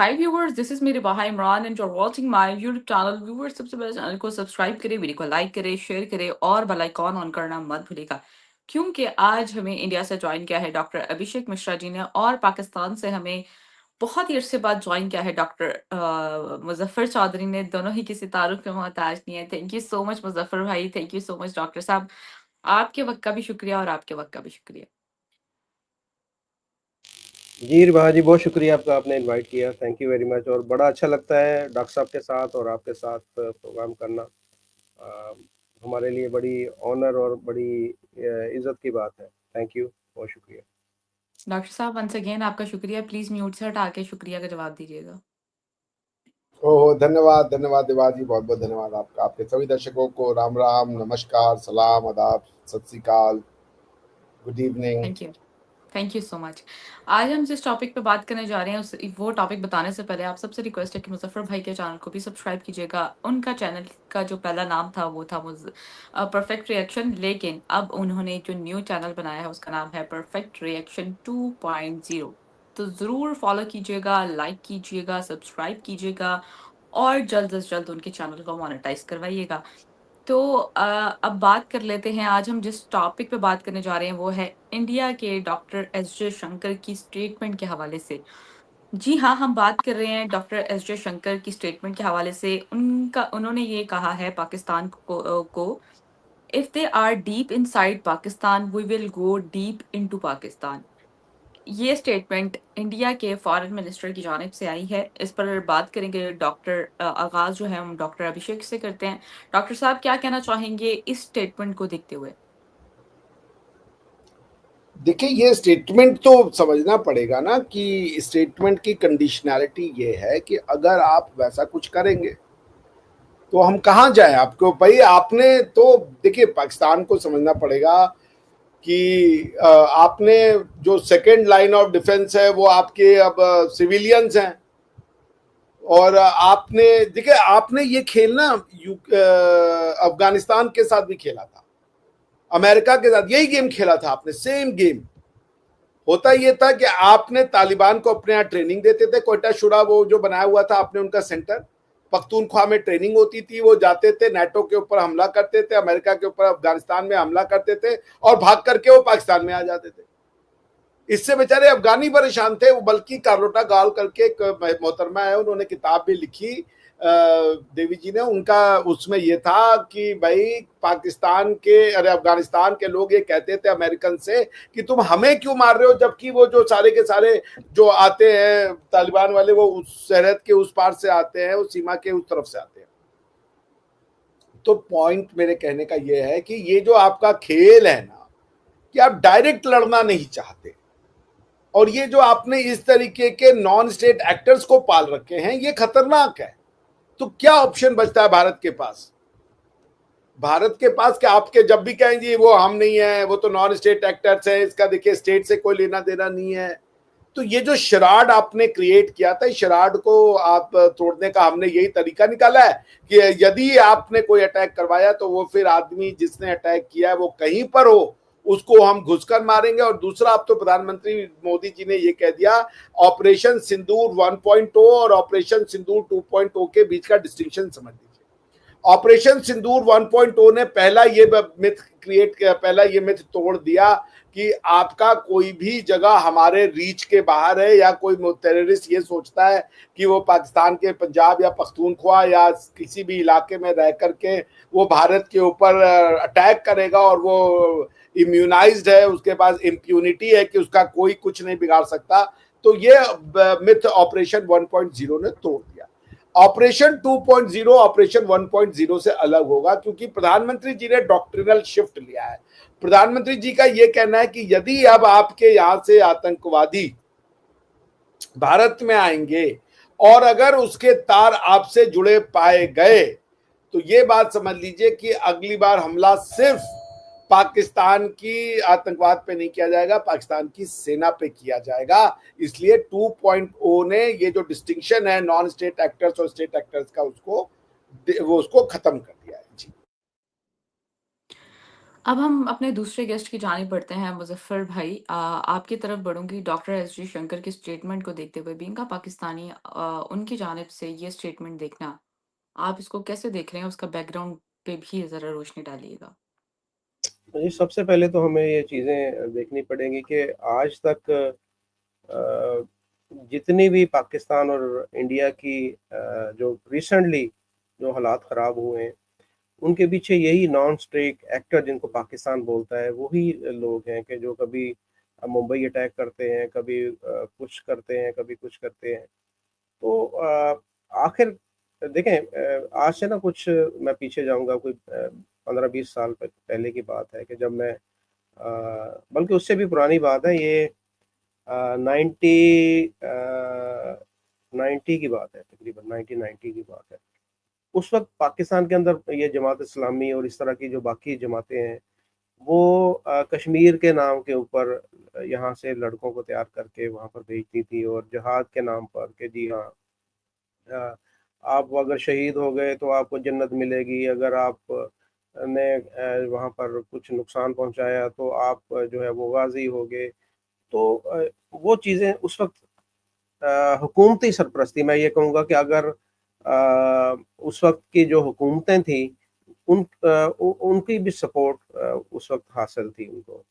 Hi viewers, this is मेरे बाहा Imran and you are watching my YouTube channel. Viewers, सबसे पहले चैनल को सब्सक्राइब करें, वीडियो को लाइक करें, शेयर करें और बेल आइकॉन ऑन करना मत भूलिएगा, क्योंकि आज हमें इंडिया से ज्वाइन किया है डॉक्टर अभिषेक मिश्रा जी ने, और पाकिस्तान से हमें बहुत ही अरसे बाद ज्वाइन किया है डॉक्टर मुजफ्फर चौधरी ने। दोनों ही किसी तारुफ के मोहताज नहीं है। Thank you so much Muzaffar भाई, thank you so much doctor साहब। आपके वक्त का भी शुक्रिया और आपके वक्त का भी शुक्रिया। जी रिबा जी, बहुत शुक्रिया आपका, आपने इनवाइट किया। Thank you very much. और बड़ा अच्छा लगता है डॉक्टर साहब के साथ और आपके साथ प्रोग्राम करना। अ, हमारे लिए बड़ी ऑनर और बड़ी इज्जत की बात है। थैंक यू, बहुत शुक्रिया। डॉक्टर साहब, वंस अगेन आपका शुक्रिया। प्लीज म्यूट से हटा के शुक्रिया का जवाब दीजिएगा। ओह, धन्यवाद धन्यवाद देवाज जी, बहुत बहुत धन्यवाद आपका। आपके सभी दर्शकों को राम राम, नमस्कार, सलाम, आदाब, सत श्री अकाल, good evening. Thank you, thank you so much. आज हम जिस टॉपिक पे बात करने जा रहे हैं वो टॉपिक बताने से पहले आप सबसे रिक्वेस्ट है कि मुजफ्फर भाई के चैनल को भी सब्सक्राइब कीजिएगा। उनका चैनल का जो पहला नाम था वो था परफेक्ट रिएक्शन, लेकिन अब उन्होंने जो न्यू चैनल बनाया है उसका नाम है परफेक्ट रिएक्शन 2.0। तो ज़रूर फॉलो कीजिएगा, लाइक कीजिएगा, सब्सक्राइब कीजिएगा और जल्द से जल्द उनके चैनल को मोनेटाइज करवाइएगा। तो अब बात कर लेते हैं। आज हम जिस टॉपिक पे बात करने जा रहे हैं वो है इंडिया के डॉक्टर एस जे शंकर की स्टेटमेंट के हवाले से। जी हाँ, हम बात कर रहे हैं डॉक्टर एस जे शंकर की स्टेटमेंट के हवाले से। उन्होंने ये कहा है पाकिस्तान को if they are deep inside Pakistan we will go deep into Pakistan. ये स्टेटमेंट इंडिया के फॉरेन मिनिस्टर की जानिब से आई है। इस पर बात करेंगे। आगाज जो है हम डॉक्टर अभिषेक से करते हैं। डॉक्टर साहब, क्या कहना चाहेंगे इस स्टेटमेंट को देखते हुए? देखिए, ये स्टेटमेंट तो समझना पड़ेगा ना कि स्टेटमेंट की कंडीशनैलिटी ये है कि अगर आप वैसा कुछ करेंगे तो हम कहाँ जाएं। आपको भाई, आपने तो देखिए, पाकिस्तान को समझना पड़ेगा कि आपने जो सेकंड लाइन ऑफ डिफेंस है वो आपके अब सिविलियंस हैं। और आपने देखिए, आपने ये खेल ना अफगानिस्तान के साथ भी खेला था, अमेरिका के साथ यही गेम खेला था आपने, सेम गेम। होता ये था कि आपने तालिबान को अपने यहाँ ट्रेनिंग देते थे। कोयटा शुरा वो जो बनाया हुआ था आपने, उनका सेंटर पख्तूनख्वा में ट्रेनिंग होती थी। वो जाते थे, नेटो के ऊपर हमला करते थे, अमेरिका के ऊपर अफगानिस्तान में हमला करते थे और भाग करके वो पाकिस्तान में आ जाते थे। इससे बेचारे अफगानी परेशान थे। वो बल्कि कार्लोटा गाल करके एक मोहतरमा है, उन्होंने किताब भी लिखी, देवी जी ने, उनका उसमें यह था कि भाई पाकिस्तान के, अरे अफगानिस्तान के लोग ये कहते थे अमेरिकन से कि तुम हमें क्यों मार रहे हो, जबकि वो जो सारे के सारे जो आते हैं तालिबान वाले वो उस सरहद के उस पार से आते हैं, उस सीमा के उस तरफ से आते हैं। तो पॉइंट मेरे कहने का यह है कि ये जो आपका खेल है ना, कि आप डायरेक्ट लड़ना नहीं चाहते, और ये जो आपने इस तरीके के नॉन स्टेट एक्टर्स को पाल रखे हैं, ये खतरनाक है। तो क्या ऑप्शन बचता है भारत के पास? भारत के पास क्या, आपके जब भी कहेंगे वो हम नहीं है, वो तो नॉन स्टेट एक्टर्स है, इसका देखिए स्टेट से कोई लेना देना नहीं है। तो ये जो शराड आपने क्रिएट किया था, इस शराड को आप तोड़ने का हमने यही तरीका निकाला है कि यदि आपने कोई अटैक करवाया तो वो फिर आदमी जिसने अटैक किया है वो कहीं पर हो, उसको हम घुसकर मारेंगे। और दूसरा, अब तो प्रधानमंत्री मोदी जी ने ये कह दिया, ऑपरेशन सिंदूर 1.0 और ऑपरेशन सिंदूर 2.0 के बीच का डिस्टिंक्शन समझ लीजिए। ऑपरेशन सिंदूर 1.0 ने पहला ये मिथ क्रिएट किया, पहला ये मिथ तोड़ दिया कि आपका कोई भी जगह हमारे रीच के बाहर है, या कोई टेररिस्ट ये सोचता है कि वो पाकिस्तान के पंजाब या पख्तूनख्वा या किसी भी इलाके में रह करके वो भारत के ऊपर अटैक करेगा और वो इम्यूनाइज्ड है, उसके पास इम्प्यूनिटी है कि उसका कोई कुछ नहीं बिगाड़ सकता। तो ये मिथ ऑपरेशन 1.0 ने तोड़ दिया। ऑपरेशन 2.0 ऑपरेशन 1.0 से अलग होगा, क्योंकि प्रधानमंत्री जी ने डॉक्ट्रिनल शिफ्ट लिया है। प्रधानमंत्री जी का यह कहना है कि यदि अब आपके यहां से आतंकवादी भारत में आएंगे और अगर उसके तार आपसे जुड़े पाए गए, तो ये बात समझ लीजिए कि अगली बार हमला सिर्फ पाकिस्तान की आतंकवाद पे नहीं किया जाएगा, पाकिस्तान की सेना पे किया जाएगा। इसलिए 2.0 ने ये जो डिस्टिंक्शन है नॉन स्टेट एक्टर्स और स्टेट एक्टर्स का, उसको खत्म कर दिया है। जी। अब हम अपने दूसरे गेस्ट की जानिब बढ़ते हैं, मुज़फ़्फ़र भाई। आपकी तरफ बढ़ूँगी। डॉक्टर एस जी शंकर की स्टेटमेंट को देखते हुए, बीइंग अ पाकिस्तानी, उनकी जानिब से ये स्टेटमेंट देखना, आप इसको कैसे देख रहे हैं? उसका बैकग्राउंड पे भी ज़रा रोशनी डालिएगा। जी, सबसे पहले तो हमें ये चीज़ें देखनी पड़ेंगी कि आज तक अ, जितनी भी पाकिस्तान और इंडिया की जो रिसेंटली जो हालात ख़राब हुए हैं, उनके पीछे यही नॉन स्टेट एक्टर जिनको पाकिस्तान बोलता है, वही लोग हैं कि जो कभी मुंबई अटैक करते हैं, कभी कुछ करते हैं, कभी कुछ करते हैं। तो आखिर देखें, आज से ना कुछ मैं पीछे जाऊँगा, कोई 15-20 साल पहले की बात है कि जब मैं बल्कि उससे भी पुरानी बात है ये, 90 की बात है, तकरीबन 1990 की बात है। उस वक़्त पाकिस्तान के अंदर ये जमात इस्लामी और इस तरह की जो बाकी जमातें हैं, वो कश्मीर के नाम के ऊपर यहाँ से लड़कों को तैयार करके वहाँ पर भेजती थी और जिहाद के नाम पर कि जी हाँ, अ, आप अगर शहीद हो गए तो आपको जन्नत मिलेगी, अगर आप ने वहाँ पर कुछ नुकसान पहुँचाया तो आप जो है वो गाज़ी हो गए। तो वो चीज़ें उस वक़्त हुकूमती सरपरस्ती, मैं ये कहूँगा कि अगर उस वक़्त की जो हुकूमतें थी, उनकी भी सपोर्ट उस वक़्त हासिल थी उनको।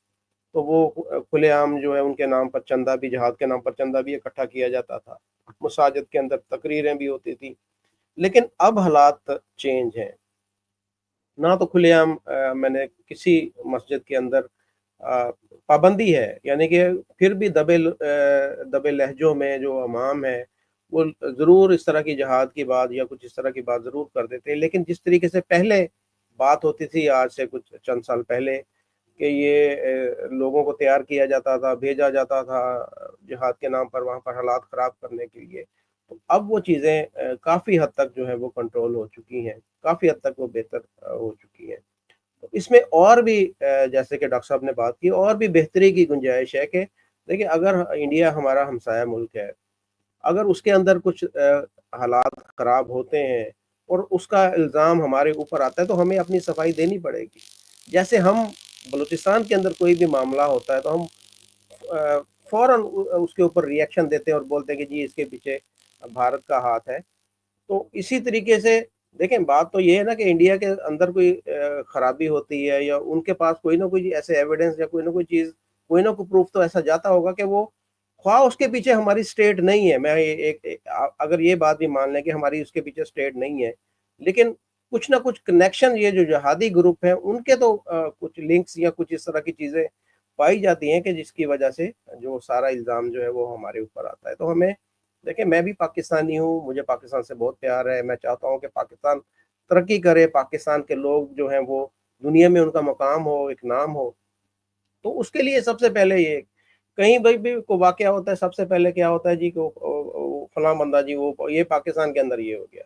तो वो खुलेआम जो है उनके नाम पर चंदा भी, जिहाद के नाम पर चंदा भी इकट्ठा किया जाता था। मसाजिद के अंदर तकरीरें भी होती थी। लेकिन अब हालात चेंज हैं। ना तो खुलेआम मैंने किसी मस्जिद के अंदर पाबंदी है, यानी कि फिर भी दबे लहज़ों में जो इमाम है, वो ज़रूर इस तरह की जिहाद की बात या कुछ इस तरह की बात ज़रूर कर देते हैं। लेकिन जिस तरीके से पहले बात होती थी, आज से कुछ चंद साल पहले, कि ये लोगों को तैयार किया जाता था, भेजा जाता था जिहाद के नाम पर वहाँ पर हालात ख़राब करने के लिए। तो अब वो चीज़ें काफ़ी हद तक जो है वो कंट्रोल हो चुकी हैं, काफ़ी हद तक वो बेहतर हो चुकी हैं। तो इसमें और भी जैसे कि डॉक्टर साहब ने बात की, और भी बेहतरी की गुंजाइश है कि देखिए, अगर इंडिया हमारा हमसाया मुल्क है, अगर उसके अंदर कुछ हालात ख़राब होते हैं और उसका इल्ज़ाम हमारे ऊपर आता है, तो हमें अपनी सफाई देनी पड़ेगी। जैसे हम बलूचिस्तान के अंदर कोई भी मामला होता है तो हम फ़ौरन उसके ऊपर रिएक्शन देते हैं और बोलते हैं कि जी इसके पीछे भारत का हाथ है। तो इसी तरीके से देखें, बात तो ये है ना कि इंडिया के अंदर कोई खराबी होती है या उनके पास कोई ना कोई ऐसे एविडेंस या कोई ना कोई चीज़, कोई ना कोई प्रूफ तो ऐसा जाता होगा कि वो, ख्वाह उसके पीछे हमारी स्टेट नहीं है, मैं ये अगर ये बात भी मान लें कि हमारी उसके पीछे स्टेट नहीं है, लेकिन कुछ ना कुछ कनेक्शन ये जो जिहादी ग्रुप हैं उनके तो कुछ लिंक्स या कुछ इस तरह की चीज़ें पाई जाती हैं कि जिसकी वजह से जो सारा इल्ज़ाम जो है वो हमारे ऊपर आता है। तो हमें, देखिए, मैं भी पाकिस्तानी हूँ, मुझे पाकिस्तान से बहुत प्यार है, मैं चाहता हूँ कि पाकिस्तान तरक्की करे, पाकिस्तान के लोग जो हैं वो दुनिया में उनका मकाम हो, एक नाम हो। तो उसके लिए सबसे पहले ये, कहीं भी को वाक़या होता है, सबसे पहले क्या होता है जी कि वो फलाँ बंदा जी, वो ये पाकिस्तान के अंदर ये हो गया,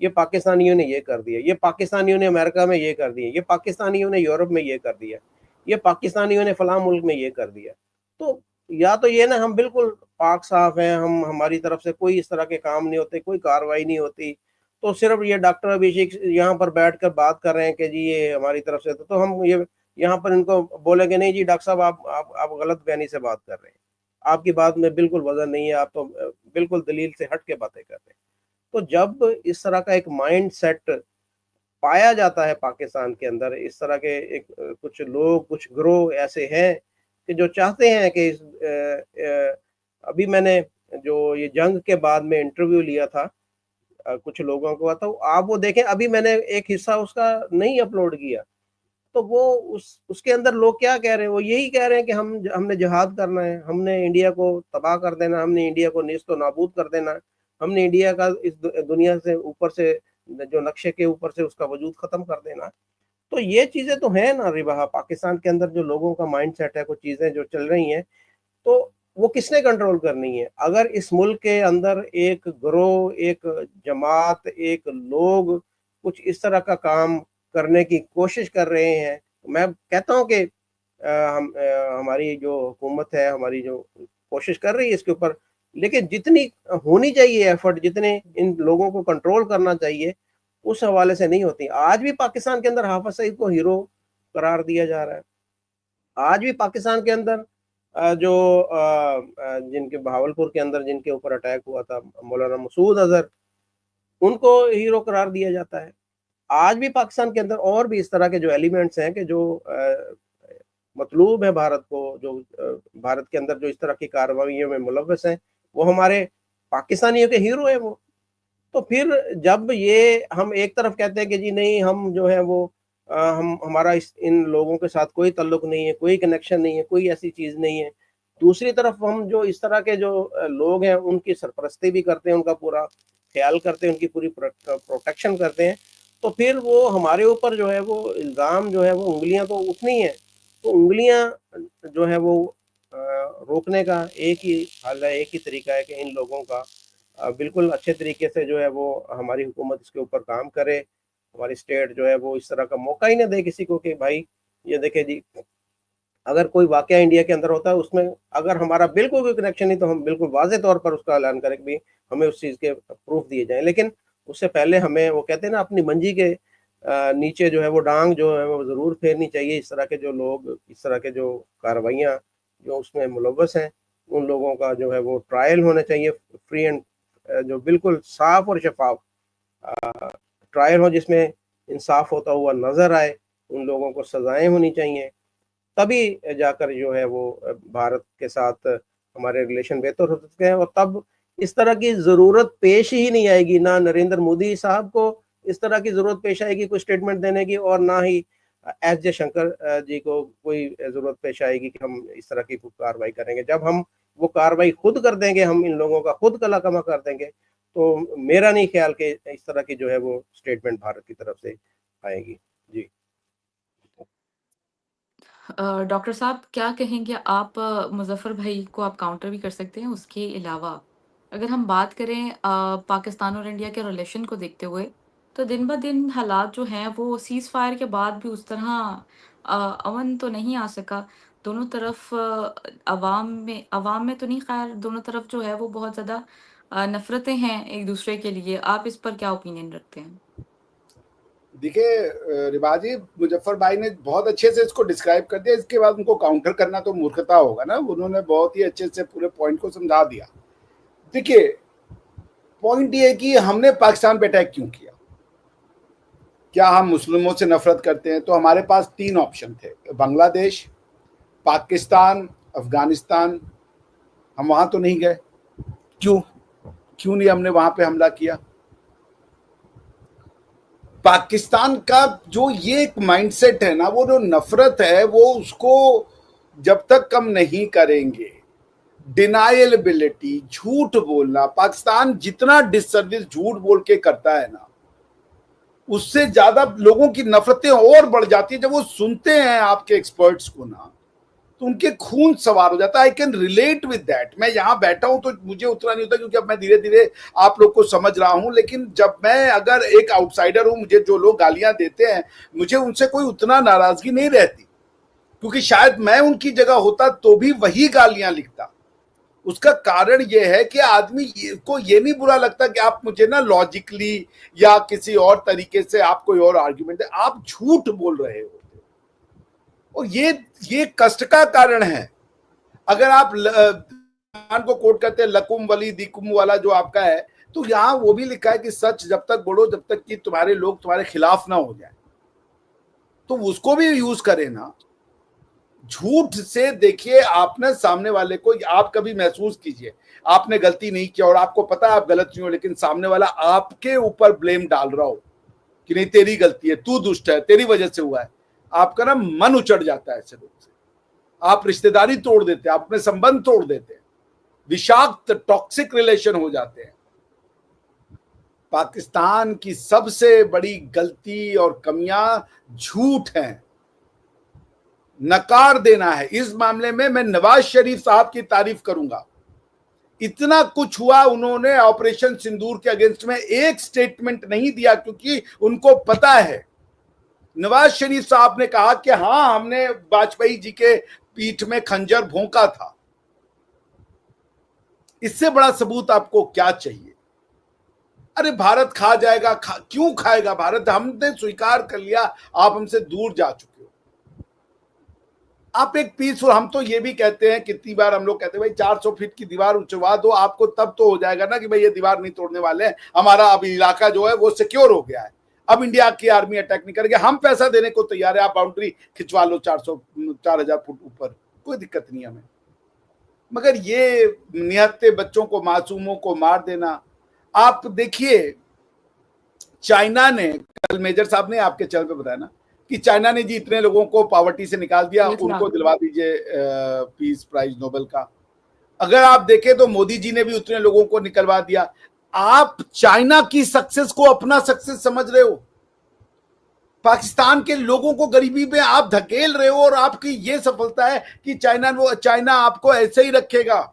ये पाकिस्तानियों ने ये कर दिया, ये पाकिस्तानियों ने अमेरिका में ये कर दिया, ये पाकिस्तानियों ने यूरोप में ये कर दिया, ये पाकिस्तानियों ने फलाँ मुल्क में ये कर दिया। तो या तो ये ना हम बिल्कुल पाक साफ़ हैं, हम हमारी तरफ से कोई इस तरह के काम नहीं होते, कोई कार्रवाई नहीं होती, तो सिर्फ़ ये डॉक्टर अभिषेक यहाँ पर बैठकर बात कर रहे हैं कि जी ये हमारी तरफ से, तो हम ये यहाँ पर इनको बोलेंगे नहीं जी डॉक्टर साहब, आप गलत बयानी से बात कर रहे हैं, आपकी बात में बिल्कुल वजन नहीं है, आप तो बिल्कुल दलील से हट के बातें कर रहे हैं। तो जब इस तरह का एक माइंड सेट पाया जाता है पाकिस्तान के अंदर, इस तरह के एक कुछ लोग, कुछ गिरोह ऐसे हैं कि जो चाहते हैं कि अभी मैंने जो ये जंग के बाद में इंटरव्यू लिया था कुछ लोगों को, तो आप वो देखें, अभी मैंने एक हिस्सा उसका नहीं अपलोड किया, तो वो उसके अंदर लोग क्या कह रहे हैं, वो यही कह रहे हैं कि हमने जिहाद करना है, हमने इंडिया को तबाह कर देना, हमने इंडिया को नेस्तो नाबूद कर देना, हमने इंडिया का इस दुनिया से ऊपर से, जो नक्शे के ऊपर से उसका वजूद खत्म कर देना। तो ये चीजें तो है ना रिवाहा, पाकिस्तान के अंदर जो लोगों का माइंड सेट है, कुछ चीजें जो चल रही हैं, तो वो किसने कंट्रोल करनी है? अगर इस मुल्क के अंदर एक गिरोह, एक जमात, एक लोग कुछ इस तरह का काम करने की कोशिश कर रहे हैं, तो मैं कहता हूँ कि हमारी जो हुकूमत है, हमारी जो कोशिश कर रही है इसके ऊपर, लेकिन जितनी होनी चाहिए एफर्ट, जितने इन लोगों को कंट्रोल करना चाहिए, उस हवाले से नहीं होती। आज भी पाकिस्तान के अंदर हाफिज सईद को हीरो करार दिया जा रहा है। आज भी पाकिस्तान के अंदर जो जिनके बहावलपुर के अंदर जिनके ऊपर अटैक हुआ था, मौलाना मसूद अजहर, उनको हीरो करार दिया जाता है। आज भी पाकिस्तान के अंदर और भी इस तरह के जो एलिमेंट्स हैं कि जो मतलूब है भारत को, जो भारत के अंदर जो इस तरह की कार्रवाइयों में मुलव्वस हैं, वो हमारे पाकिस्तानियों के हीरो हैं वो। तो फिर जब ये हम एक तरफ कहते हैं कि जी नहीं, हम जो है वो हम हमारा इन लोगों के साथ कोई ताल्लुक नहीं है, कोई कनेक्शन नहीं है, कोई ऐसी चीज़ नहीं है, दूसरी तरफ हम जो इस तरह के जो लोग हैं उनकी सरपरस्ती भी करते हैं, उनका पूरा ख्याल करते हैं, उनकी पूरी प्रोटेक्शन करते हैं, तो फिर वो हमारे ऊपर जो है वो इल्ज़ाम जो है वो उंगलियां तो उठनी है। तो उंगलियां जो है वो रोकने का एक ही हल है, एक ही तरीका है कि इन लोगों का बिल्कुल अच्छे तरीके से जो है वो हमारी हुकूमत इसके ऊपर काम करे, हमारी स्टेट जो है वो इस तरह का मौका ही ना दे किसी को कि भाई ये देखे जी, अगर कोई वाकया इंडिया के अंदर होता है उसमें अगर हमारा बिल्कुल कोई कनेक्शन नहीं तो हम बिल्कुल वाज़ेह तौर पर उसका ऐलान करें कि भाई हमें उस चीज़ के प्रूफ दिए जाएं। लेकिन उससे पहले हमें, वो कहते हैं ना, अपनी मंजी के नीचे जो है वो डांग जो है वो ज़रूर फेरनी चाहिए। इस तरह के जो लोग, इस तरह के जो कार्रवाइयाँ जो उसमें मुलव्वस हैं, उन लोगों का जो है वो ट्रायल होना चाहिए, फ्री एंड जो बिल्कुल साफ और शफाफ ट्रायल हो, जिसमें इंसाफ होता हुआ नजर आए, उन लोगों को सजाएं होनी चाहिए, तभी जाकर जो है वो भारत के साथ हमारे रिलेशन बेहतर हो सकते हैं। और तब इस तरह की जरूरत पेश ही नहीं आएगी, ना नरेंद्र मोदी साहब को इस तरह की जरूरत पेश आएगी कोई स्टेटमेंट देने की, और ना ही एस जयशंकर जी को कोई जरूरत पेश आएगी कि हम इस तरह की कार्रवाई करेंगे। जब हम वो कार्रवाई खुद कर देंगे, हम इन लोगों का खुद कला कमा कर देंगे, तो मेरा नहीं ख्याल कि इस तरह की जो है वो स्टेटमेंट भारत की तरफ से आएगी। जी डॉक्टर साहब क्या कहेंगे आप? मुज़फ़्फ़र भाई को आप काउंटर भी कर सकते हैं। उसके अलावा अगर हम बात करें पाकिस्तान और इंडिया के रिलेशन को देखते हुए, तो दिन-ब-दिन हालात जो हैं वो सीज़ फायर के बाद भी उस तरह अमन तो नहीं आ सका। दोनों तरफ अवाम में तो नहीं, ख़ैर दोनों तरफ जो है वो बहुत ज़्यादा नफ़रतें हैं एक-दूसरे के लिए। आप इस पर क्या ओपिनियन रखते हैं? देखिए रिवाजी, मुजफ्फर भाई ने बहुत अच्छे से इसको डिस्क्राइब कर दिया। इसके बाद उनको काउंटर करना तो मूर्खता होगा ना। उन्होंने बहुत ही अच्छे से पूरे पॉइंट को समझा दिया। देखिए पॉइंट ये है कि हमने पाकिस्तान पे अटैक क्यों किया। क्या हम मुस्लिमों से नफरत करते हैं? तो हमारे पास 3 ऑप्शन थे, बांग्लादेश, पाकिस्तान, अफगानिस्तान। हम वहां तो नहीं गए। क्यों क्यों नहीं हमने वहां पे हमला किया? पाकिस्तान का जो ये एक माइंडसेट है ना, वो जो नफरत है, वो उसको जब तक कम नहीं करेंगे, डिनायलेबिलिटी, झूठ बोलना, पाकिस्तान जितना डिससर्विस झूठ बोल के करता है ना, उससे ज्यादा लोगों की नफरतें और बढ़ जाती है। जब वो सुनते हैं आपके एक्सपर्ट्स को ना, तो उनके खून सवार हो जाता है। I can relate with that. मैं यहाँ बैठा हूं तो मुझे उतना नहीं होता, क्योंकि अब मैं धीरे धीरे आप लोग को समझ रहा हूं। लेकिन जब मैं अगर एक आउटसाइडर हूं, मुझे जो लोग गालियां देते हैं, मुझे उनसे कोई उतना नाराजगी नहीं रहती, क्योंकि शायद मैं उनकी जगह होता तो भी वही गालियां लिखता। उसका कारण यह है कि आदमी को ये नहीं बुरा लगता कि आप मुझे ना लॉजिकली या किसी और तरीके से आप कोई और आर्ग्यूमेंट है, आप झूठ बोल रहे हो। और ये कष्ट का कारण है। अगर आप को कोट करते हैं, लकुम वली दिकुम वाला जो आपका है, तो यहां वो भी लिखा है कि सच जब तक बोलो जब तक कि तुम्हारे लोग तुम्हारे खिलाफ ना हो जाए। तो उसको भी यूज करें ना। झूठ से देखिए, आपने सामने वाले को, आप कभी महसूस कीजिए आपने गलती नहीं किया और आपको पता है आप गलत नहीं हो, लेकिन सामने वाला आपके ऊपर ब्लेम डाल रहा हो कि नहीं तेरी गलती है, तू दुष्ट है, तेरी वजह से हुआ है। आपका ना मन उचट जाता है ऐसे लोग से। आप रिश्तेदारी तोड़ देते हैं, आप अपने संबंध तोड़ देते हैं, विषाक्त टॉक्सिक रिलेशन हो जाते हैं। पाकिस्तान की सबसे बड़ी गलती और कमियां झूठ हैं, नकार देना है। इस मामले में मैं नवाज शरीफ साहब की तारीफ करूंगा। इतना कुछ हुआ, उन्होंने ऑपरेशन सिंदूर के अगेंस्ट में एक स्टेटमेंट नहीं दिया, क्योंकि उनको पता है। नवाज शरीफ साहब ने कहा कि हां, हमने वाजपेयी जी के पीठ में खंजर भोंका था। इससे बड़ा सबूत आपको क्या चाहिए? अरे भारत खा जाएगा, क्यों खाएगा भारत? हमने स्वीकार कर लिया आप हमसे दूर जा चुके हो। आप एक पीसफुल, हम तो ये भी कहते हैं, कितनी बार हम लोग कहते हैं भाई 400 फीट की दीवार उचवा दो, आपको तब तो हो जाएगा ना कि भाई ये दीवार नहीं तोड़ने वाले हैं, हमारा अब इलाका जो है वो सिक्योर हो गया है, अब इंडिया की आर्मी अटैक नहीं करेगी, हम पैसा देने को तैयार है, आप बाउंड्री खिंचवा लो 4000 फुट ऊपर, कोई दिक्कत नहीं हमें। मगर ये निहत्थे बच्चों को, मासूमों को मार देना। आप देखिए चाइना ने, कल मेजर साहब ने आपके चैनल पे बताया ना कि चाइना ने जी इतने लोगों को पॉवर्टी से निकाल दिया, उनको दिलवा दीजिए पीस प्राइज नोबेल का। अगर आप देखें तो मोदी जी ने भी उतने लोगों को निकलवा दिया। आप चाइना की सक्सेस को अपना सक्सेस समझ रहे हो, पाकिस्तान के लोगों को गरीबी में आप धकेल रहे हो, और आपकी ये सफलता है कि चाइना आपको ऐसे ही रखेगा,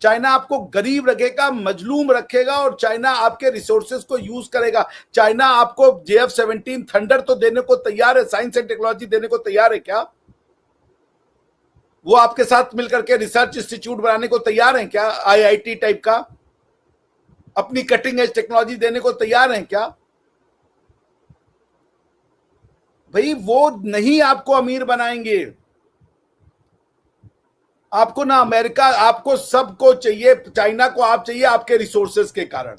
चाइना आपको गरीब रखेगा, मजलूम रखेगा, और चाइना आपके रिसोर्सेज को यूज करेगा। चाइना आपको JF-17 थंडर तो देने को तैयार है, साइंस एंड टेक्नोलॉजी देने को तैयार है क्या? वो आपके साथ मिलकर के रिसर्च इंस्टीट्यूट बनाने को तैयार हैं क्या? IIT टाइप का अपनी कटिंग एज टेक्नोलॉजी देने को तैयार हैं क्या? भाई वो नहीं आपको अमीर बनाएंगे। आपको ना अमेरिका, आपको सबको चाहिए, चाइना को आप चाहिए आपके रिसोर्सेज के कारण।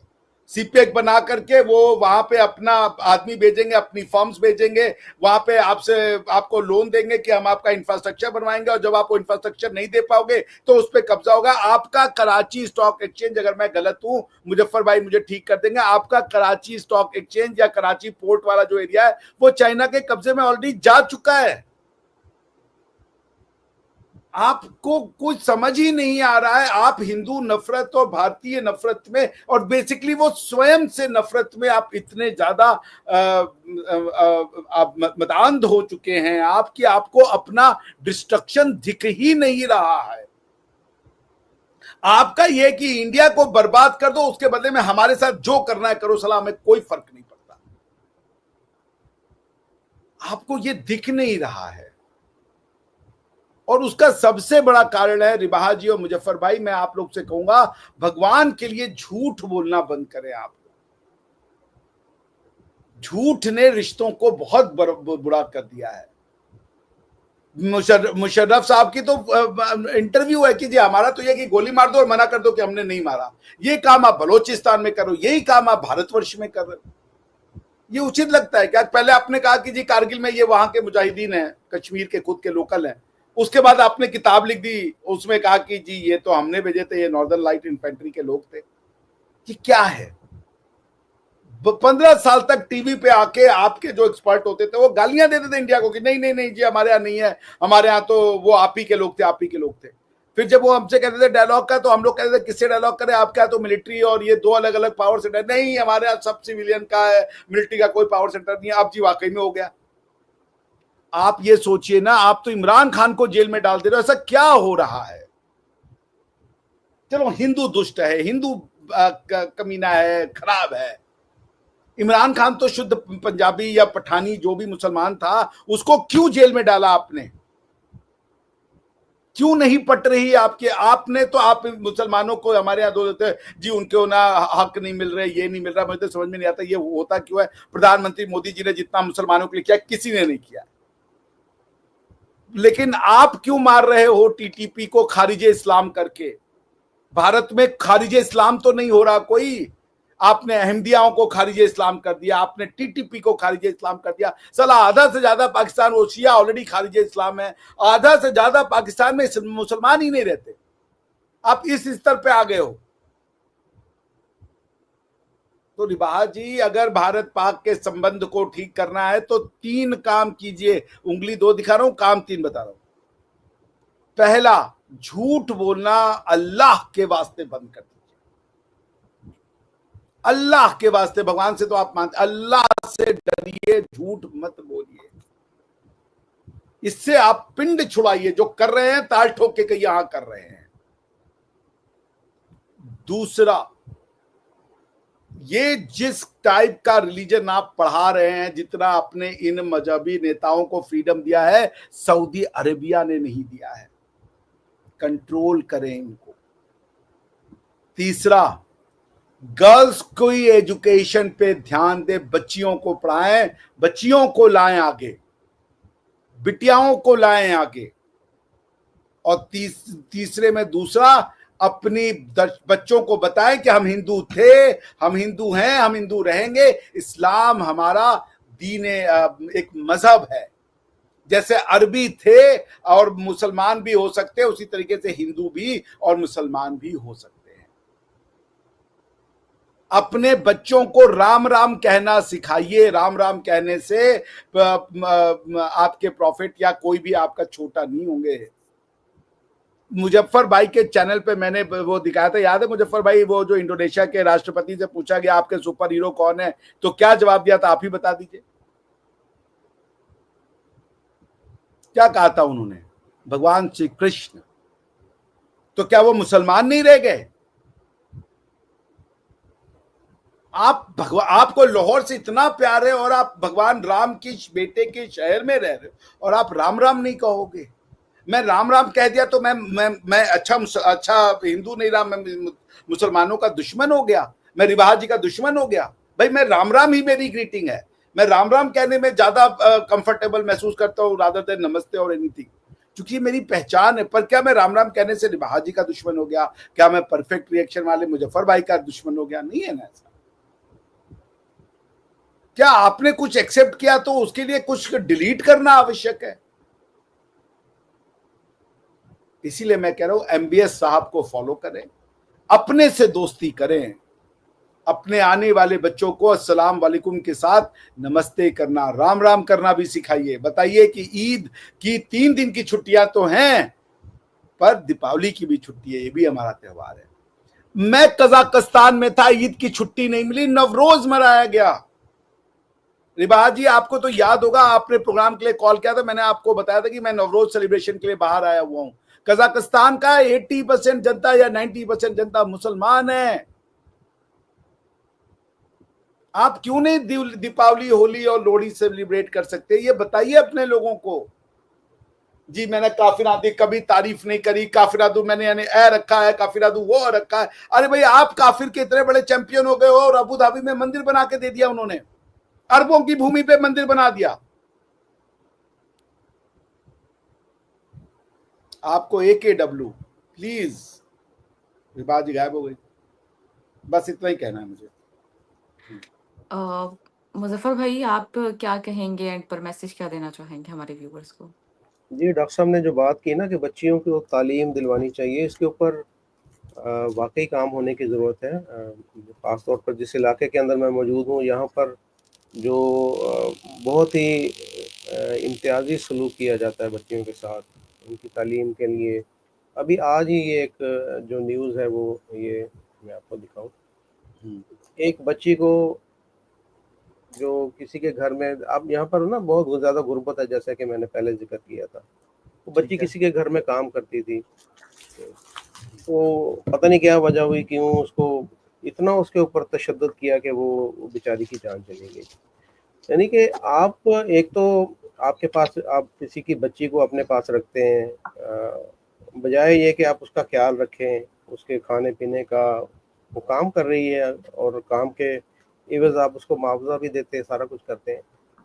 सीपेक बना करके वो वहां पे अपना आदमी भेजेंगे, अपनी फर्म्स भेजेंगे, वहां पे आपको लोन देंगे कि हम आपका इंफ्रास्ट्रक्चर बनवाएंगे, और जब आप वो इंफ्रास्ट्रक्चर नहीं दे पाओगे तो उस पर कब्जा होगा। आपका कराची स्टॉक एक्सचेंज, अगर मैं गलत हूं मुजफ्फर भाई मुझे ठीक कर देंगे, आपका कराची स्टॉक एक्सचेंज या कराची पोर्ट वाला जो एरिया है वो चाइना के कब्जे में ऑलरेडी जा चुका है। आपको कुछ समझ ही नहीं आ रहा है। आप हिंदू नफरत और भारतीय नफरत में, और बेसिकली वो स्वयं से नफरत में आप इतने ज्यादा आप मदांध हो चुके हैं आप, कि आपको अपना डिस्ट्रक्शन दिख ही नहीं रहा है। आपका यह कि इंडिया को बर्बाद कर दो, उसके बदले में हमारे साथ जो करना है करो, सलाह में कोई फर्क नहीं पड़ता। आपको यह दिख नहीं रहा है, और उसका सबसे बड़ा कारण है रिबाहा जी और मुजफ्फर भाई, मैं आप लोग से कहूंगा भगवान के लिए झूठ बोलना बंद करें। आप झूठ ने रिश्तों को बहुत बुरा कर दिया है। मुशर्रफ साहब की तो इंटरव्यू है कि जी हमारा तो यह कि गोली मार दो और मना कर दो कि हमने नहीं मारा। ये काम आप बलोचिस्तान में करो, यही काम आप भारतवर्ष में कर रहे हो। ये उचित लगता है क्या? पहले आपने कहा कि जी कारगिल में ये वहां के मुजाहिदीन हैं, कश्मीर के खुद के लोकल हैं, उसके बाद आपने किताब लिख दी, उसमें कहा कि जी ये तो हमने भेजे थे, ये नॉर्दर्न लाइट इन्फेंट्री के लोग थे। ये क्या है? 15 साल तक टीवी पे आके आपके जो एक्सपर्ट होते थे वो गालियां देते थे इंडिया को कि नहीं नहीं नहीं जी हमारे यहाँ नहीं है, हमारे यहाँ तो वो आप ही के लोग थे, आप ही के लोग थे। फिर जब वो हमसे कहते थे डायलॉग का, तो हम लोग कहते थे किससे डायलॉग करें, आपके यहाँ तो मिलिट्री और ये दो अलग अलग पावर सेंटर, नहीं हमारे यहाँ सब सिविलियन का है, मिलिट्री का कोई पावर सेंटर नहीं है। अब जी वाकई में हो गया। आप ये सोचिए ना, आप तो इमरान खान को जेल में डाल दे रहे हो, ऐसा क्या हो रहा है? चलो हिंदू दुष्ट है, हिंदू कमीना है, खराब है। इमरान खान तो शुद्ध पंजाबी या पठानी जो भी मुसलमान था, उसको क्यों जेल में डाला आपने? क्यों नहीं पट रही आपके? आपने तो आप मुसलमानों को, हमारे यहाँ दो देते जी उनको ना हक नहीं मिल रहे, ये नहीं मिल रहा, मुझे तो समझ में नहीं आता ये होता क्यों है। प्रधानमंत्री मोदी जी ने जितना मुसलमानों के लिए किया किसी ने नहीं किया, लेकिन आप क्यों मार रहे हो टीटीपी को खारिजे इस्लाम करके? भारत में खारिजे इस्लाम तो नहीं हो रहा कोई। आपने अहमदियाओं को खारिजे इस्लाम कर दिया, आपने टीटीपी को खारिजे इस्लाम कर दिया। साला आधा से ज्यादा पाकिस्तान, वो शिया ऑलरेडी खारिजे इस्लाम है, आधा से ज्यादा पाकिस्तान में मुसलमान ही नहीं रहते। आप इस स्तर पे आ गए हो। तो रिबाहा जी, अगर भारत पाक के संबंध को ठीक करना है तो 3 काम कीजिए। उंगली 2 दिखा रहा हूं, काम 3 बता रहा हूं। पहला, झूठ बोलना अल्लाह के वास्ते बंद कर दीजिए। अल्लाह के वास्ते, भगवान से तो आप मानते, अल्लाह से डरिए, झूठ मत बोलिए। इससे आप पिंड छुड़ाइए। जो कर रहे हैं ताल ठोक के कहीं यहां कर रहे हैं। दूसरा, ये जिस टाइप का रिलीजन आप पढ़ा रहे हैं, जितना अपने इन मजहबी नेताओं को फ्रीडम दिया है, सऊदी अरेबिया ने नहीं दिया है। कंट्रोल करें इनको। तीसरा, गर्ल्स को एजुकेशन पे ध्यान दे, बच्चियों को पढ़ाएं, बच्चियों को लाएं आगे। बिटियाओं को लाएं आगे, और तीसरे में दूसरा, अपनी बच्चों को बताएं कि हम हिंदू थे, हम हिंदू हैं, हम हिंदू रहेंगे। इस्लाम हमारा दीन एक मजहब है। जैसे अरबी थे और मुसलमान भी हो सकते हैं, उसी तरीके से हिंदू भी और मुसलमान भी हो सकते हैं। अपने बच्चों को राम राम कहना सिखाइए। राम राम कहने से आपके प्रॉफिट या कोई भी आपका छोटा नहीं होंगे। मुजफ्फर भाई के चैनल पे मैंने वो दिखाया था, याद है मुजफ्फर भाई, वो जो इंडोनेशिया के राष्ट्रपति से पूछा गया आपके सुपर हीरो कौन है, तो क्या जवाब दिया था, आप ही बता दीजिए। क्या कहा था उन्होंने? भगवान श्री कृष्ण। तो क्या वो मुसलमान नहीं रह गए? आपको लाहौर से इतना प्यार है और आप भगवान राम की बेटे के शहर में रह रहे हो और आप राम राम नहीं कहोगे? मैं राम राम कह दिया तो मैं अच्छा हिंदू नहीं रहा, मैं मुसलमानों का दुश्मन हो गया, मैं रिवाज जी का दुश्मन हो गया? भाई मैं राम राम ही मेरी ग्रीटिंग है। मैं राम राम कहने में ज्यादा कंफर्टेबल महसूस करता हूँ रादर देन नमस्ते और एनीथिंग, क्योंकि ये मेरी पहचान है। पर क्या मैं राम राम कहने से रिवाज जी का दुश्मन हो गया? क्या मैं परफेक्ट रिएक्शन वाले मुजफ्फर भाई का दुश्मन हो गया? नहीं है ना ऐसा। क्या आपने कुछ एक्सेप्ट किया तो उसके लिए कुछ डिलीट करना आवश्यक है? इसीलिए मैं कह रहा हूं एमबीएस साहब को फॉलो करें, अपने से दोस्ती करें, अपने आने वाले बच्चों को अस्सलाम वालेकुम के साथ नमस्ते करना, राम राम करना भी सिखाइए। बताइए कि ईद की 3 दिन की छुट्टियां तो हैं, पर दीपावली की भी छुट्टी है, ये भी हमारा त्योहार है। मैं कजाकिस्तान में था, ईद की छुट्टी नहीं मिली, नवरोज मनाया गया। रिबाज जी आपको तो याद होगा, आपने प्रोग्राम के लिए कॉल किया था, मैंने आपको बताया था कि मैं नवरोज सेलिब्रेशन के लिए बाहर आया हुआ हूं। कजाकिस्तान का 80% जनता या 90% जनता मुसलमान है। आप क्यों नहीं दीपावली, होली और लोहड़ी सेलिब्रेट कर सकते? ये बताइए अपने लोगों को। जी मैंने काफिरादी कभी तारीफ नहीं करी, काफिरादू मैंने यानी ए रखा है, काफिरादू वो रखा है। अरे भाई आप काफिर के इतने बड़े चैंपियन हो गए हो और अबू धाबी में मंदिर बना के दे दिया उन्होंने, अरबों की भूमि पे मंदिर बना दिया। आपको AKW प्लीज, रिबाज गायब हो गई, बस इतना ही कहना है मुझे। मुजफ्फर भाई आप क्या कहेंगे एंड पर, मैसेज क्या देना चाहेंगे हमारे व्यूअर्स को? जी डॉक्टर साहब ने जो बात की ना कि बच्चियों को तालीम दिलवानी चाहिए, इसके ऊपर वाकई काम होने की ज़रूरत है। ख़ास तौर पर जिस इलाके के अंदर मैं मौजूद हूँ, यहाँ पर जो बहुत ही इम्तियाजी सलूक किया जाता है बच्चियों के साथ उनकी तालीम के लिए। अभी आज ही ये एक जो न्यूज़ है वो ये मैं आपको दिखाऊं, एक बच्ची को जो किसी के घर में, अब यहाँ पर ना बहुत ज़्यादा गुर्बत है जैसा कि मैंने पहले जिक्र किया था, तो बच्ची किसी के घर में काम करती थी, तो पता नहीं क्या वजह हुई, क्यों उसको इतना उसके ऊपर तशद्दुद किया कि वो बेचारी की जान चली गई। यानी कि आप एक तो आपके पास, आप किसी की बच्ची को अपने पास रखते हैं, बजाय ये कि आप उसका ख्याल रखें, उसके खाने पीने का, वो काम कर रही है और काम के एवज आप उसको मुआवजा भी देते हैं, सारा कुछ करते हैं,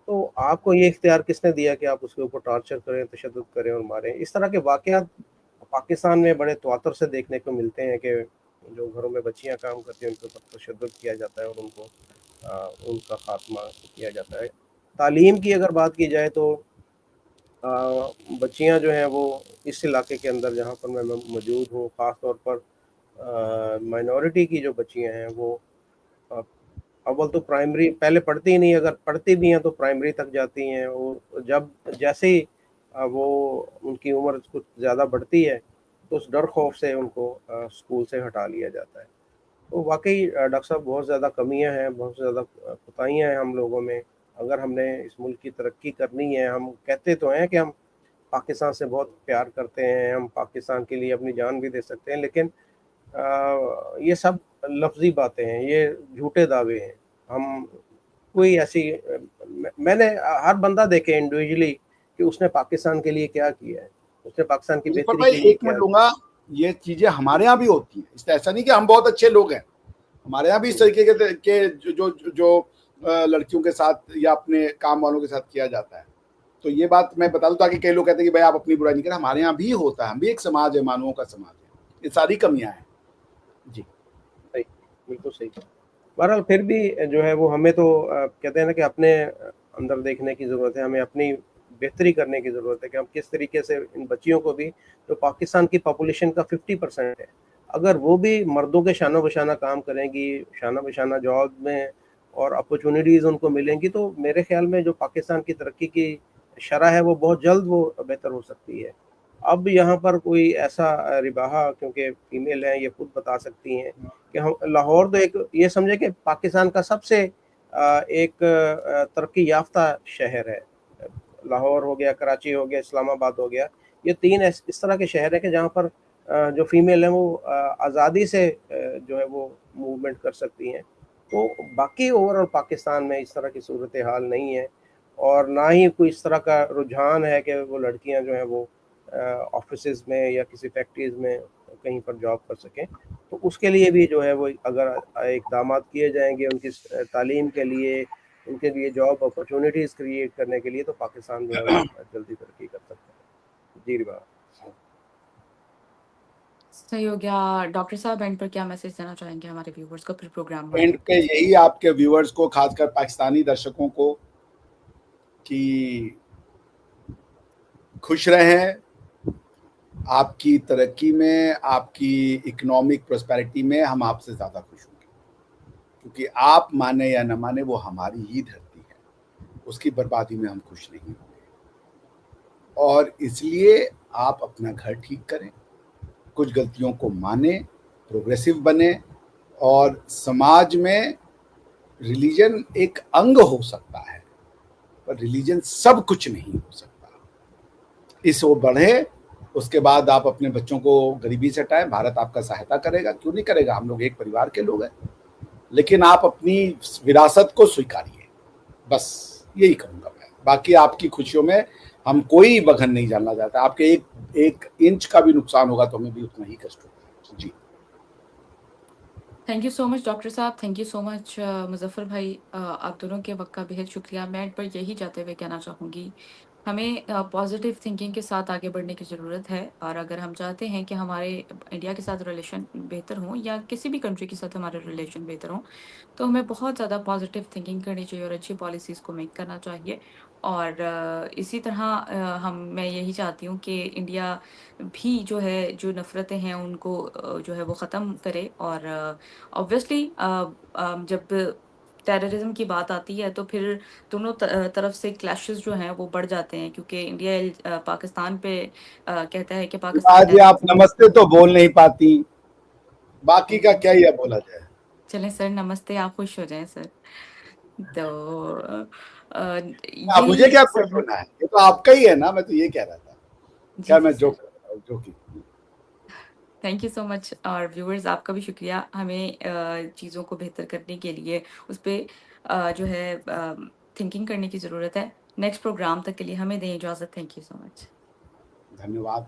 तो आपको ये इख्तियार किसने दिया कि आप उसके ऊपर टॉर्चर करें, तशद्दुद करें और मारें? इस तरह के वाक़यात पाकिस्तान में बड़े तवातर से देखने को मिलते हैं कि जो घरों में बच्चियां काम करती हैं उनके ऊपर तशद्दुद किया जाता है और उनको उनका खात्मा किया जाता है। तालीम की अगर बात की जाए तो बच्चियां जो हैं वो इस इलाके के अंदर जहाँ पर मैं मौजूद हूँ, ख़ास तौर पर माइनॉरिटी की जो बच्चियां हैं वो अव्वल तो प्राइमरी पहले पढ़ती ही नहीं, अगर पढ़ती भी हैं तो प्राइमरी तक जाती हैं, और जब जैसे ही वो उनकी उम्र कुछ ज़्यादा बढ़ती है तो उस डर खौफ से उनको स्कूल से हटा लिया जाता है। तो वाकई डॉक्टर साहब बहुत ज़्यादा कमियां हैं, बहुत ज़्यादा कोताहियां हैं हम लोगों में। अगर हमने इस मुल्क की तरक्की करनी है, हम कहते तो हैं कि हम पाकिस्तान से बहुत प्यार करते हैं, हम पाकिस्तान के लिए अपनी जान भी दे सकते हैं, लेकिन ये सब लफ्ज़ी बातें हैं, ये झूठे दावे हैं। हम कोई ऐसी मैंने हर बंदा देखे इंडिविजुअली कि उसने पाकिस्तान के लिए क्या किया है, उसने पाकिस्तान की बेहतरी के लिए एक मिनट लूंगा, ये चीजें हमारे यहाँ भी होती हैं, इसलिए ऐसा नहीं कि हम बहुत अच्छे लोग हैं, हमारे यहाँ भी इस तरीके के जो लड़कियों के साथ या अपने काम वालों के साथ किया जाता है। तो ये बात मैं बता दूं ताकि कई लोग कहते हैं कि भाई आप अपनी बुराई नहीं करें, हमारे यहाँ भी होता है, हम भी एक समाज है, मानवों का समाज है, ये सारी कमियां हैं जी। सही, बिल्कुल सही। बहरहाल फिर भी जो है वो हमें तो कहते हैं ना कि अपने अंदर देखने की ज़रूरत है, हमें अपनी बेहतरी करने की ज़रूरत है कि हम किस तरीके से इन बच्चियों को भी, जो पाकिस्तान की पॉपुलेशन का 50% है, अगर वो भी मर्दों के शाना बशाना काम करेंगी, शाना बशाना जॉब में और अपॉर्चुनिटीज़ उनको मिलेंगी, तो मेरे ख्याल में जो पाकिस्तान की तरक्की की शरह है वो बहुत जल्द वो बेहतर हो सकती है। अब यहाँ पर कोई ऐसा रिबाहा, क्योंकि फीमेल हैं, ये खुद बता सकती हैं कि हम लाहौर तो एक ये समझे कि पाकिस्तान का सबसे एक तरक्की याफ्ता शहर है। लाहौर हो गया, कराची हो गया, इस्लामाबाद हो गया, ये 3 इस तरह के शहर हैं कि जहाँ पर जो फीमेल हैं वो आज़ादी से जो है वो मूवमेंट कर सकती हैं। तो बाकी ओवरऑल पाकिस्तान में इस तरह की सूरत हाल नहीं है, और ना ही कोई इस तरह का रुझान है कि वो लड़कियां जो हैं वो ऑफिसेज में या किसी फैक्ट्रीज में कहीं पर जॉब कर सकें। तो उसके लिए भी जो है वो अगर इक़दामात किए जाएंगे उनकी तालीम के लिए, उनके लिए जॉब अपॉर्चुनिटीज़ क्रिएट करने के लिए, तो पाकिस्तान जो है वो जल्दी तरक्की कर सकता है। जी रिबा। सही हो गया। डॉक्टर साहब एंड पर क्या मैसेज देना चाहेंगे हमारे व्यूवर्स को फिर प्रोग्राम में? एंड पे यही आपके व्यूअर्स को, खासकर पाकिस्तानी दर्शकों को, कि खुश रहें, आपकी तरक्की में, आपकी इकोनॉमिक प्रोस्पेरिटी में हम आपसे ज़्यादा खुश होंगे, क्योंकि आप माने या न माने वो हमारी ही धरती है, उसकी बर्बादी में हम खुश नहीं होंगे। और इसलिए आप अपना घर ठीक करें, कुछ गलतियों को माने, प्रोग्रेसिव बने, और समाज में रिलीजन एक अंग हो सकता है, पर रिलीजन सब कुछ नहीं हो सकता। इस ओर बढ़े, उसके बाद आप अपने बच्चों को गरीबी से हटाएं, भारत आपका सहायता करेगा, क्यों नहीं करेगा, हम लोग एक परिवार के लोग हैं। लेकिन आप अपनी विरासत को स्वीकारिए, बस यही कहूँगा मैं। बाकी आपकी खुशियों में हम कोई वघन नहीं डालना चाहता। आपके एक इंच का भी नुकसान होगा तो हमें भी उतना ही कष्ट होगा जी। Thank you so much doctor साहब, thank you so much Muzaffar भाई, आप दोनों के वक्त का बेहद शुक्रिया। मैं एंड पर यही जाते हुए कहना चाहूँगी, हमें पॉजिटिव थिंकिंग के साथ आगे बढ़ने की ज़रूरत है, और अगर हम चाहते हैं कि हमारे इंडिया के साथ रिलेशन बेहतर हों या किसी भी कंट्री के साथ हमारे रिलेशन बेहतर हों, तो हमें बहुत ज़्यादा पॉजिटिव थिंकिंग करनी चाहिए और अच्छी पॉलिसीज़ को मेक करना चाहिए। और इसी तरह मैं यही चाहती हूँ कि इंडिया भी जो है, जो नफ़रतें हैं उनको जो है वो ख़त्म करे। और ऑब्वियसली जब टेररिज्म की बात आती है तो फिर दोनों तरफ से क्लैशेस जो हैं वो बढ़ जाते हैं, क्योंकि इंडिया पाकिस्तान पे कहता है कि पाकिस्तान आज आप टेररिज्म। नमस्ते तो बोल नहीं पाती, बाकी का क्या ही अब बोला जाए। चलें सर, नमस्ते, आप खुश हो जाएं सर। तो मुझे यही क्या खुश सब है। होना है, ये तो आपका ही है ना, मैं तो ये कह रहा था। जी क्या जी मैं सर, जो की थैंक यू सो मच। और व्यूअर्स आपका भी शुक्रिया, हमें चीज़ों को बेहतर करने के लिए उस पे जो है थिंकिंग करने की ज़रूरत है। नेक्स्ट प्रोग्राम तक के लिए हमें दें इजाज़त। Thank you so much. धन्यवाद।